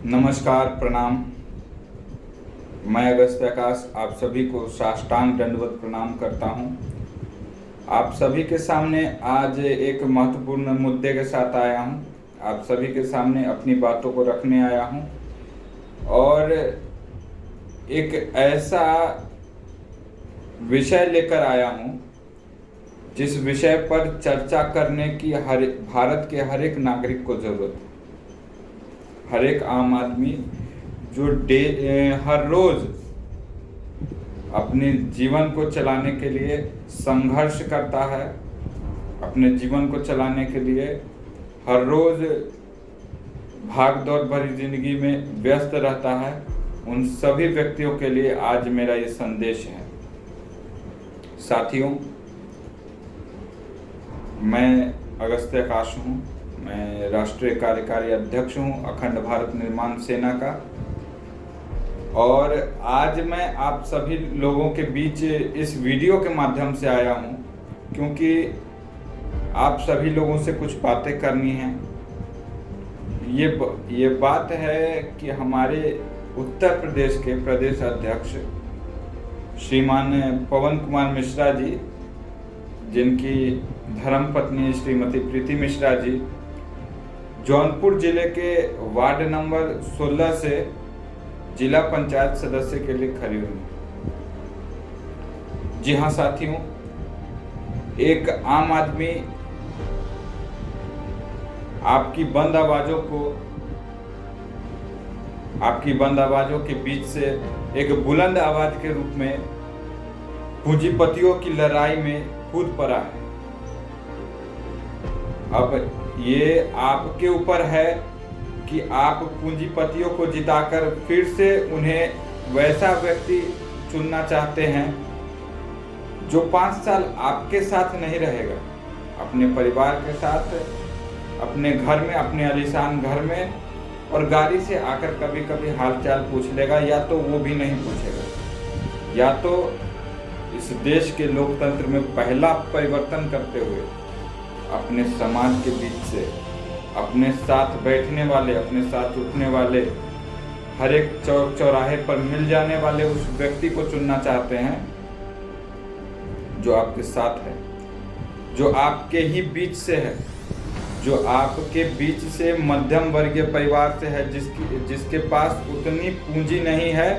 नमस्कार, प्रणाम। मैं अगस्त्य आकाश आप सभी को साष्टांग दंडवत प्रणाम करता हूं। आप सभी के सामने आज एक महत्वपूर्ण मुद्दे के साथ आया हूं। आप सभी के सामने अपनी बातों को रखने आया हूं और एक ऐसा विषय लेकर आया हूं जिस विषय पर चर्चा करने की भारत के हर एक नागरिक को जरूरत है। हर एक आम आदमी जो हर रोज अपने जीवन को चलाने के लिए संघर्ष करता है, अपने जीवन को चलाने के लिए हर रोज भाग दौड़ भरी जिंदगी में व्यस्त रहता है, उन सभी व्यक्तियों के लिए आज मेरा ये संदेश है। साथियों, मैं अगस्त्य आकाश हूँ। मैं राष्ट्रीय कार्यकारी अध्यक्ष हूँ अखंड भारत निर्माण सेना का, और आज मैं आप सभी लोगों के बीच इस वीडियो के माध्यम से आया हूँ क्योंकि आप सभी लोगों से कुछ बातें करनी हैं। ये बात है कि हमारे उत्तर प्रदेश के प्रदेश अध्यक्ष श्रीमान पवन कुमार मिश्रा जी, जिनकी धर्मपत्नी श्रीमती प्रीति मिश्रा जी जौनपुर जिले के वार्ड नंबर 16 से जिला पंचायत सदस्य के लिए खड़ी हुई। जी हाँ साथियों, एक आम आदमी आपकी बंद आवाजों के बीच से एक बुलंद आवाज के रूप में पूंजीपतियों की लड़ाई में कूद पड़ा है। अब ये आपके ऊपर है कि आप पूंजीपतियों को जिताकर फिर से उन्हें वैसा व्यक्ति चुनना चाहते हैं जो 5 साल आपके साथ नहीं रहेगा, अपने परिवार के साथ, अपने घर में, अपने आलीशान घर में, और गाड़ी से आकर कभी कभी हालचाल पूछ लेगा, या तो वो भी नहीं पूछेगा, या तो इस देश के लोकतंत्र में पहला परिवर्तन करते हुए अपने समाज के बीच से अपने साथ बैठने वाले, अपने साथ उठने वाले, हर एक चौक चौराहे पर मिल जाने वाले उस व्यक्ति को चुनना चाहते हैं जो आपके साथ है, जो आपके ही बीच से है, जो आपके बीच से मध्यम वर्गीय परिवार से है, जिसके पास उतनी पूंजी नहीं है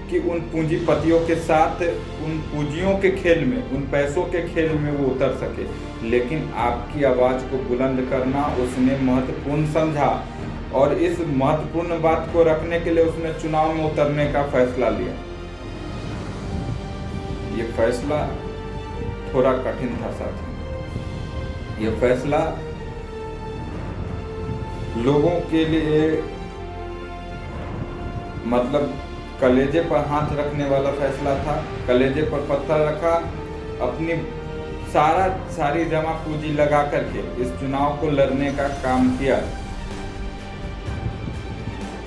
कि उन पूंजीपतियों के साथ, उन पूंजियों के खेल में, उन पैसों के खेल में वो उतर सके। लेकिन आपकी आवाज़ को बुलंद करना उसने महत्वपूर्ण समझा और इस महत्वपूर्ण बात को रखने के लिए उसने चुनाव में उतरने का फैसला लिया। ये फैसला थोड़ा कठिन था साथी। ये फैसला लोगों के लिए मतलब कलेजे पर हाथ रखने वाला फैसला था। कलेजे पर पत्थर रखा, अपनी सारी जमा पूंजी लगा करके इस चुनाव को लड़ने का काम किया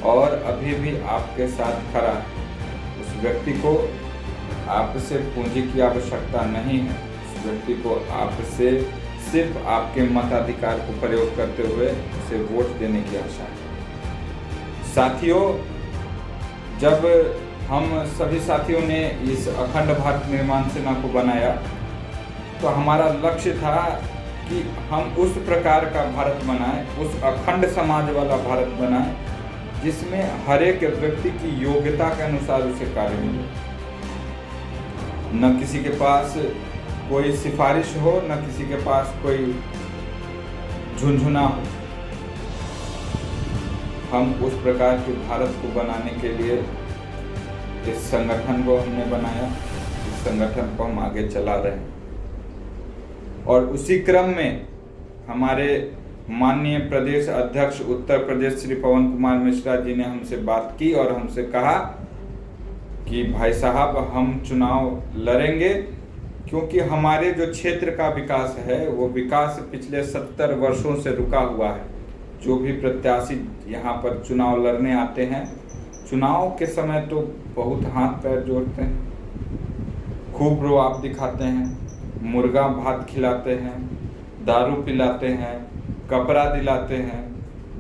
और अभी भी आपके साथ खड़ा है। उस व्यक्ति को आपसे पूंजी की आवश्यकता नहीं है। उस व्यक्ति को आपसे सिर्फ आपके मताधिकार को प्रयोग करते हुए उसे वोट देने की आशा है। साथियों, जब हम सभी साथियों ने इस अखंड भारत निर्माण सेना को बनाया तो हमारा लक्ष्य था कि हम उस प्रकार का भारत बनाएं, उस अखंड समाज वाला भारत बनाएं जिसमें हर एक व्यक्ति की योग्यता के अनुसार उसे कार्य मिले। न किसी के पास कोई सिफारिश हो, न किसी के पास कोई झुंझुना हो। हम उस प्रकार के भारत को बनाने के लिए इस संगठन को हमने बनाया, इस संगठन को हम आगे चला रहे हैं। और उसी क्रम में हमारे माननीय प्रदेश अध्यक्ष उत्तर प्रदेश श्री पवन कुमार मिश्रा जी ने हमसे बात की और हमसे कहा कि भाई साहब, हम चुनाव लड़ेंगे क्योंकि हमारे जो क्षेत्र का विकास है वो विकास पिछले 70 वर्षों से रुका हुआ है। जो भी प्रत्याशी यहाँ पर चुनाव लड़ने आते हैं, चुनाव के समय तो बहुत हाथ पैर जोड़ते हैं, खूब रोआब दिखाते हैं, मुर्गा भात खिलाते हैं, दारू पिलाते हैं, कपड़ा दिलाते हैं,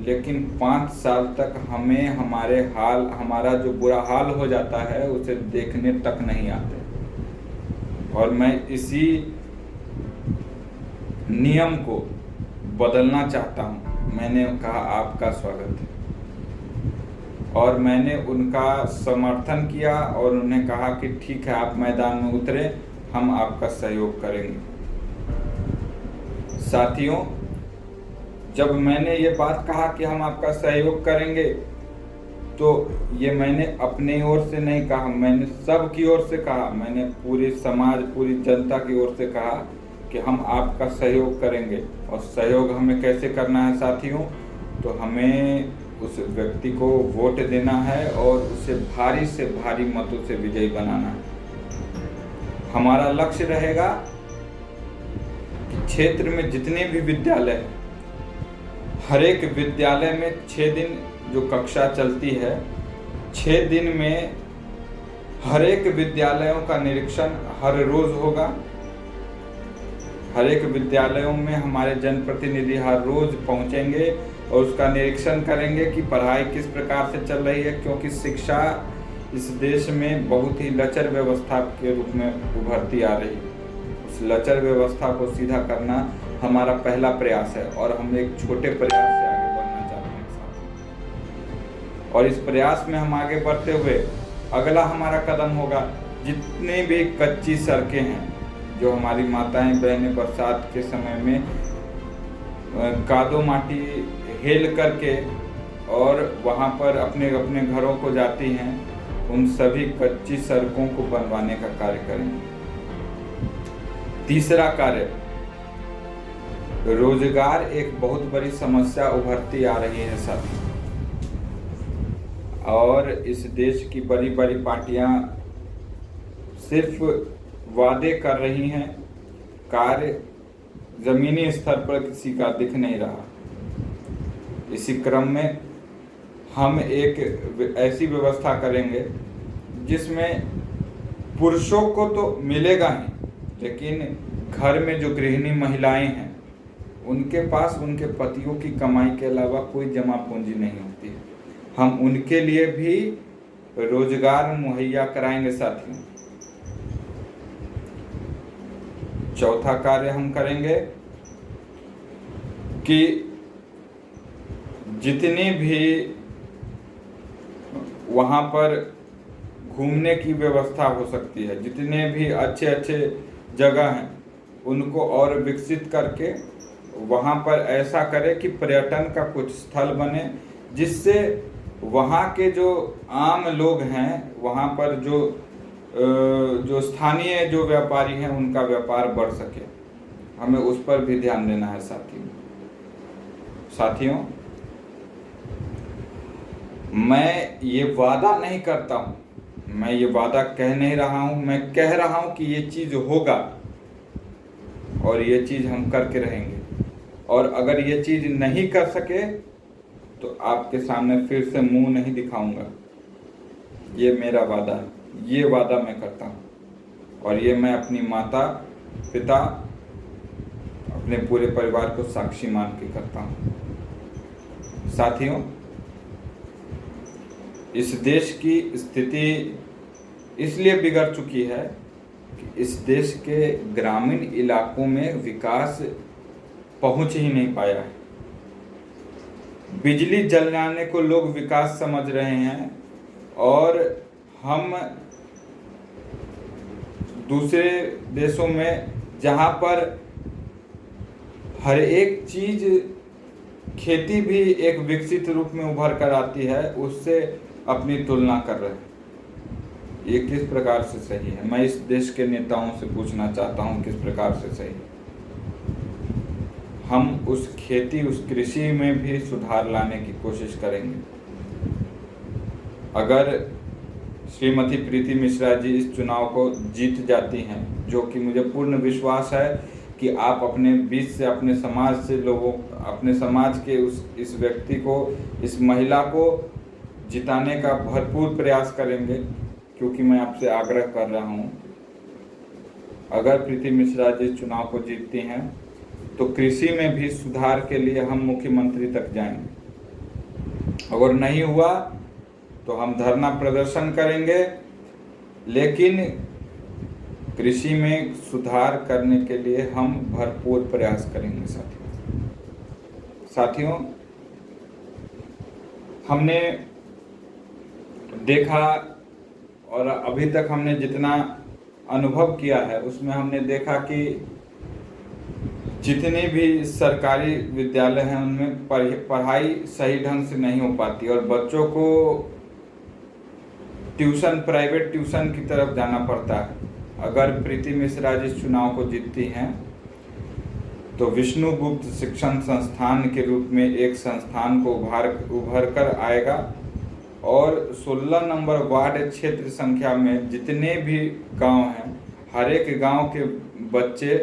लेकिन 5 साल तक हमें हमारा जो बुरा हाल हो जाता है उसे देखने तक नहीं आते। और मैं इसी नियम को बदलना चाहता हूँ। मैंने कहा आपका स्वागत है, और मैंने उनका समर्थन किया और उन्हें कहा कि ठीक है, आप मैदान में उतरे, हम आपका सहयोग करेंगे। साथियों, जब मैंने ये बात कहा कि हम आपका सहयोग करेंगे, तो ये मैंने अपने ओर से नहीं कहा, मैंने सब की ओर से कहा। मैंने पूरे समाज, पूरी जनता की ओर से कहा कि हम आपका सहयोग करेंगे। और सहयोग हमें कैसे करना है साथियों? तो हमें उस व्यक्ति को वोट देना है और उसे भारी से भारी मतों से विजयी बनाना है। हमारा लक्ष्य रहेगा कि क्षेत्र में जितने भी विद्यालय हैं, हर एक विद्यालय में 6 दिन जो कक्षा चलती है, 6 दिन में हर एक विद्यालयों का निरीक्षण हर रोज होगा। हर एक विद्यालयों में हमारे जनप्रतिनिधि हर रोज पहुंचेंगे और उसका निरीक्षण करेंगे कि पढ़ाई किस प्रकार से चल रही है, क्योंकि शिक्षा इस देश में बहुत ही लचर व्यवस्था के रूप में उभरती आ रही है। उस लचर व्यवस्था को सीधा करना हमारा पहला प्रयास है, और हम एक छोटे प्रयास से आगे बढ़ना चाहते हैं साथ। और इस प्रयास में हम आगे बढ़ते हुए अगला हमारा कदम होगा, जितने भी कच्ची सड़कें हैं, जो हमारी माताएं बहनें बरसात के समय में कादो माटी हेल करके और वहाँ पर अपने अपने घरों को जाती हैं, उन सभी कच्ची सड़कों को बनवाने का कार्य करेंगे। तीसरा कार्य, रोजगार एक बहुत बड़ी समस्या उभरती आ रही है साथी, और इस देश की बड़ी बड़ी पार्टियां सिर्फ वादे कर रही हैं, कार्य जमीनी स्तर पर किसी का दिख नहीं रहा। इसी क्रम में हम एक ऐसी व्यवस्था करेंगे जिसमें पुरुषों को तो मिलेगा ही, लेकिन घर में जो गृहिणी महिलाएं हैं, उनके पास उनके पतियों की कमाई के अलावा कोई जमा पूंजी नहीं होती है। हम उनके लिए भी रोजगार मुहैया कराएंगे साथियों। चौथा कार्य हम करेंगे कि जितनी भी वहाँ पर घूमने की व्यवस्था हो सकती है, जितने भी अच्छे अच्छे जगह हैं, उनको और विकसित करके वहाँ पर ऐसा करें कि पर्यटन का कुछ स्थल बने, जिससे वहाँ के जो आम लोग हैं, वहाँ पर जो स्थानीय जो व्यापारी हैं, उनका व्यापार बढ़ सके। हमें उस पर भी ध्यान देना है साथियों। मैं ये वादा नहीं करता हूँ, मैं ये वादा कह नहीं रहा हूँ, मैं कह रहा हूँ कि ये चीज़ होगा और ये चीज़ हम करके रहेंगे। और अगर ये चीज़ नहीं कर सके तो आपके सामने फिर से मुंह नहीं दिखाऊंगा। ये मेरा वादा है, ये वादा मैं करता हूँ, और ये मैं अपनी माता पिता अपने पूरे परिवार को साक्षी मान के करता हूँ। साथियों, इस देश की स्थिति इसलिए बिगड़ चुकी है कि इस देश के ग्रामीण इलाकों में विकास पहुंच ही नहीं पाया है। बिजली जलाने को लोग विकास समझ रहे हैं, और हम दूसरे देशों में जहां पर हर एक चीज, खेती भी एक विकसित रूप में उभर कर आती है, उससे अपनी तुलना कर रहे हैं। ये किस प्रकार से सही है? मैं इस देश के नेताओं से पूछना चाहता हूं, किस प्रकार से सही है? हम उस खेती, उस कृषि में भी सुधार लाने की कोशिश करेंगे। अगर श्रीमती प्रीति मिश्रा जी इस चुनाव को जीत जाती हैं, जो कि मुझे पूर्ण विश्वास है कि आप अपने बीच से, अपने समाज से लोगों, अपने समाज के इस व्यक्ति को, इस महिला को जिताने का भरपूर प्रयास करेंगे, क्योंकि मैं आपसे आग्रह कर रहा हूं, अगर प्रीति मिश्रा जी चुनाव को जीतती हैं तो कृषि में भी सुधार के लिए हम मुख्यमंत्री तक जाएंगे। अगर नहीं हुआ तो हम धरना प्रदर्शन करेंगे, लेकिन कृषि में सुधार करने के लिए हम भरपूर प्रयास करेंगे। साथियों, हमने देखा और अभी तक हमने जितना अनुभव किया है उसमें हमने देखा कि जितने भी सरकारी विद्यालय हैं उनमें पढ़ाई सही ढंग से नहीं हो पाती और बच्चों को प्राइवेट ट्यूशन की तरफ जाना पड़ता है। अगर प्रीति मिश्रा जी चुनाव को जीतती हैं तो विष्णुगुप्त शिक्षण संस्थान के रूप में एक संस्थान को उभर कर आएगा और 16 नंबर वार्ड क्षेत्र संख्या में जितने भी गांव हैं, हर एक गांव के बच्चे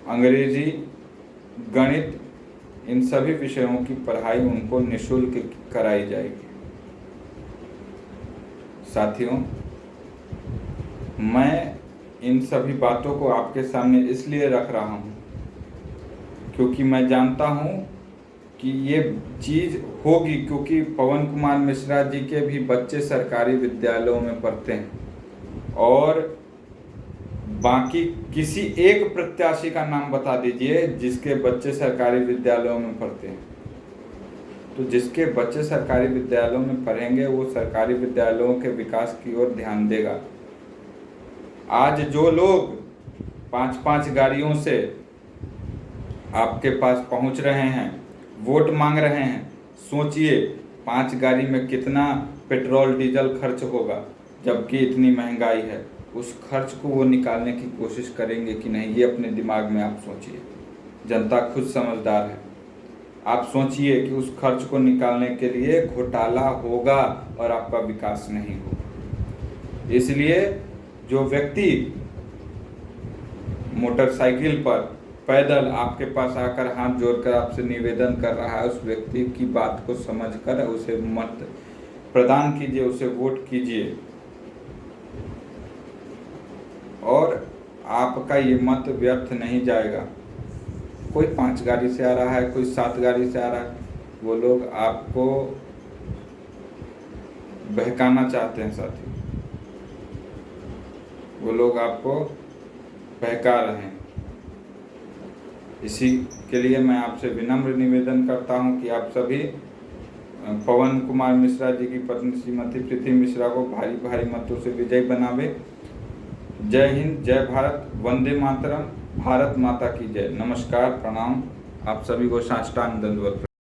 अंग्रेजी, गणित, इन सभी विषयों की पढ़ाई उनको निःशुल्क कराई जाएगी। साथियों, मैं इन सभी बातों को आपके सामने इसलिए रख रहा हूँ क्योंकि मैं जानता हूँ कि ये चीज़ होगी, क्योंकि पवन कुमार मिश्रा जी के भी बच्चे सरकारी विद्यालयों में पढ़ते हैं। और बाकी किसी एक प्रत्याशी का नाम बता दीजिए जिसके बच्चे सरकारी विद्यालयों में पढ़ते हैं। तो जिसके बच्चे सरकारी विद्यालयों में पढ़ेंगे वो सरकारी विद्यालयों के विकास की ओर ध्यान देगा। आज जो लोग 5-5 गाड़ियों से आपके पास पहुंच रहे हैं, वोट मांग रहे हैं, सोचिए 5 गाड़ी में कितना पेट्रोल डीजल खर्च होगा, जबकि इतनी महंगाई है। उस खर्च को वो निकालने की कोशिश करेंगे कि नहीं, ये अपने दिमाग में आप सोचिए। जनता खुद समझदार है। आप सोचिए कि उस खर्च को निकालने के लिए घोटाला होगा और आपका विकास नहीं होगा। इसलिए जो व्यक्ति मोटरसाइकिल पर पैदल आपके पास आकर हाथ जोड़कर आपसे निवेदन कर रहा है, उस व्यक्ति की बात को समझकर उसे मत प्रदान कीजिए, उसे वोट कीजिए और आपका ये मत व्यर्थ नहीं जाएगा। कोई 5 गाड़ी से आ रहा है, कोई 7 गाड़ी से आ रहा है, वो लोग आपको बहकाना चाहते हैं। साथियों, वो लोग आपको बहका रहे हैं। इसी के लिए मैं आपसे विनम्र निवेदन करता हूं कि आप सभी पवन कुमार मिश्रा जी की पत्नी श्रीमती प्रीति मिश्रा को भारी भारी मतों से विजयी बनावे। जय हिंद, जय भारत, वंदे मातरम, भारत माता की जय। नमस्कार, प्रणाम। आप सभी को साष्टांग दंडवत।